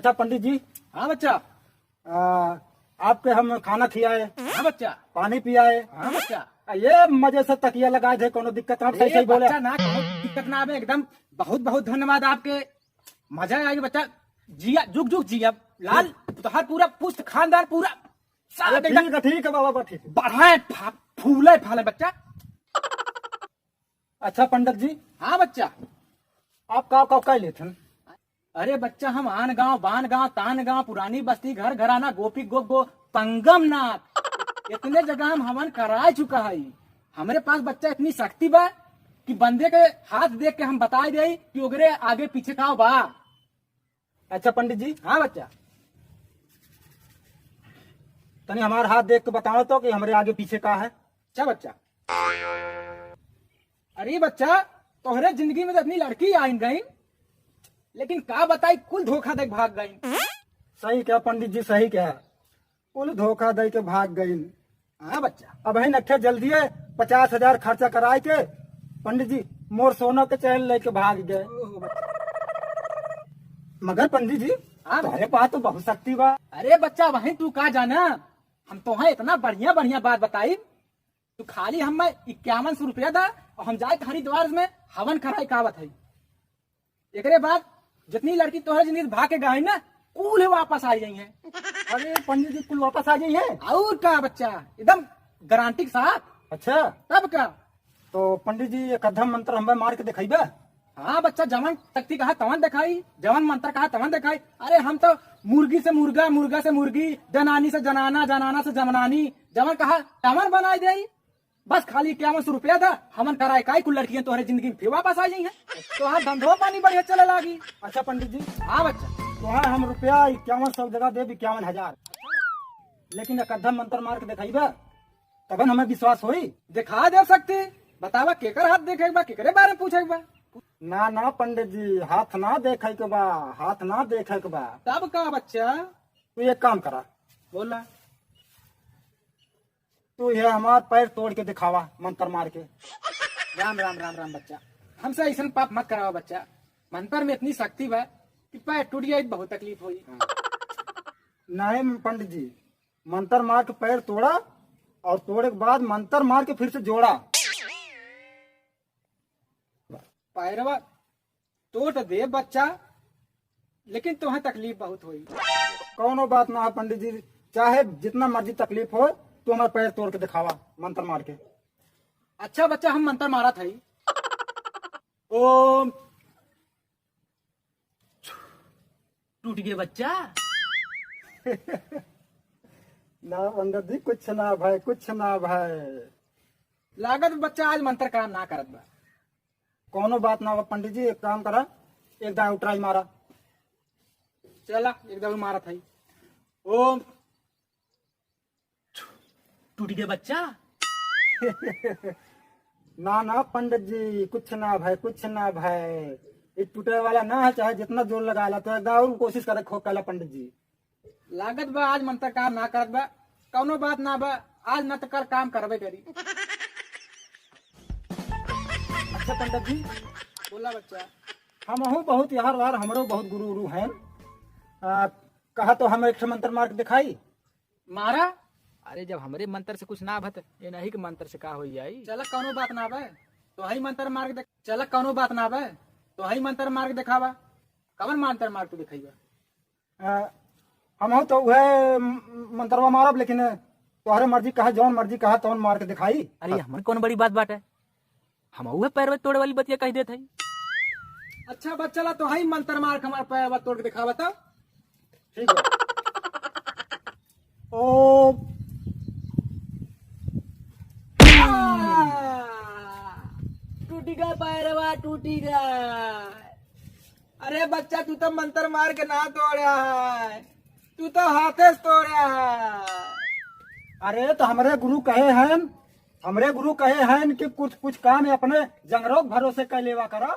अच्छा पंडित जी, हाँ बच्चा। आपके हम खाना खिलाए, हाँ बच्चा। पानी पियाए, हाँ बच्चा। ये मजे से तकिया लगाए थे, कोनो दिक्कत ना? सही सही बोले। बच्चा ना कहो, दिक्कत ना आवे एकदम। बहुत बहुत धन्यवाद आपके, मजा आएगा बच्चा। जिया जुग जुग जिया लाल, तो हर पूरा पुष्ट खानदान पूरा सारा एकदम ठीक है बाबा, ठीक है। बढ़ाए फूले फाले बच्चा। अच्छा पंडित जी, हाँ बच्चा। आप का कह लेते? अरे बच्चा, हम आन गांव बान गांव तान गांव पुरानी बस्ती घर घराना गोपी गो गो पंगम नाथ इतने जगह हम हवन करा चुका है। हमारे पास बच्चा इतनी शक्ति बा कि बंदे के हाथ देख के हम बता दे कि ओकरे आगे पीछे का बा। अच्छा पंडित जी, हाँ बच्चा। तनी हमारा हाथ देख के बताओ तो कि हमारे आगे पीछे का है। अच्छा बच्चा। अरे बच्चा, तोहरे जिंदगी में तो इतनी लड़की आई गई, लेकिन का बताई कुल धोखा दे भाग गई। सही क्या पंडित जी, सही क्या? कुल धोखा दे के भाग गई। हाँ बच्चा। अब है नखे जल्दी है 50,000 खर्चा कराए के पंडित जी मोर सोना के चैन लेके भाग गए। मगर पंडित जी, हाँ तुम्हारे पास तो बहुत शक्ति बा। अरे बच्चा, वहीं तू का जाना, हम तो है इतना बढ़िया बढ़िया बात बताई। तू खाली हमें 5100 रुपया दा और हम जाए हरिद्वार में हवन कराई कावत है। एकरे बाद जितनी लड़की तोहरे जिंदगी भाग के गई ना, कुल वापस आ जाई है। अरे पंडित जी, कुल वापस आ गई है? और का बच्चा, एकदम गारंटी के साथ। अच्छा, तब का। तो पंडित जी एक अधम मंत्र हमें मार के दिखाई बा। हाँ बच्चा, जवन शक्ति कहा तवन दिखाई, जवन मंत्र कहा तवन दिखाई। अरे हम तो मुर्गी से मुर्गा, मुर्गा से मुर्गी, जनानी से जनाना, जनाना से जमनानी, जवन कहा तवन बनाई दे। बस खाली 5100 रुपया था, हमन कराए काई कुल लड़कियां तोहरे जिंदगी में फिर वापस आ जाई है। तो हाँ धंधो पानी बढ़िया चले लागी। अच्छा पंडित जी, हाँ बच्चा। तो हाँ हम रुपया 5100 जगह दे 51,000, लेकिन एक अधम मंत्र मार के दिखाई बा, तबन हमें विश्वास होई। दिखा दे सकती, बतावा केकर हाथ देखे बा, केकरे बारे में पूछे बा। ना ना पंडित जी, हाथ ना देखे के बा, हाथ ना देखे के बा। तब का बच्चा? तू एक काम करा, बोला। तू ये हमार पैर तोड़ के दिखावा मंत्र मार के। राम राम राम राम बच्चा, हमसे ऐसा पाप मत करावा बच्चा। मंत्र में इतनी शक्ति बा कि पैर टूट जाए बहुत तकलीफ हुई। नहीं पंडित जी, मंत्र मार के पैर तोड़ा और तोड़े के बाद मंत्र मार के फिर से जोड़ा। पैरवा तोड़ दे बच्चा, लेकिन तुम्हें तकलीफ बहुत हुई। कौनो बात ना है पंडित जी, चाहे जितना मर्जी तकलीफ हो, तू हमारे पैर तोड़ के दिखावा मंत्र मार के। अच्छा बच्चा, हम मंत्र मारा था। ओम। टूट गए बच्चा। ना पंडित जी, कुछ ना भाई, कुछ ना भाई। लागत बच्चा आज मंत्र काम ना करत बा। कौनो बात ना हो पंडित जी, एक काम करा, एक दाएं उतराई मारा। चला एकदम मारा था। ओम। टूट गया बच्चा। ना ना पंडित जी, कुछ ना भाई, कुछ ना भाई। ये टूटे वाला ना है, चाहे जितना जोर लगा ला, तो एक और कोशिश करे खो कला पंडित जी। लागत बा आज मंत्र काम ना करत बा। कौनो बात ना बा, आज न तो कर काम करबे करी। अच्छा पंडित जी, बोला बच्चा। हम बहुत यार वार, हमरो बहुत गुरु गुरु हैं। कहा तो हम एक ठे मंत्र मार के दिखाई। मारा। अरे जब हमरे मंत्र से कुछ ना भत, ये नहीं कि मंत्र से का हो जाई। चल कौनो बात ना बे, तो हई मंत्र मार के देख। चल कौनो बात ना बे, तो हई मंत्र मार के दिखावा। कवन मंत्र मार के दिखाईबा? हम तो वह मंत्रवा मारब, लेकिन तुम्हारे मर्जी कहा, जौन मर्जी कहा तौन मार के दिखाई। अरे हमर कौन बड़ी बात बाटे, हम उहे पैर तोड़े वाली बतिया कह देत हई। अच्छा बच्चा ला, तो हई मंत्र मार के हमारे पैर तोड़ के दिखावा तब। ठीक है। ओ टूटी गया पैरवा, टूटी गया। अरे बच्चा, तू तो मंत्र मार के ना तोड़ा है, तू तो हाथे से तोड़ा है। अरे तो हमारे गुरु कहे हैं, हमरे गुरु कहे हैं कि कुछ कुछ काम अपने जंगरों भरोसे कर लेवा करा।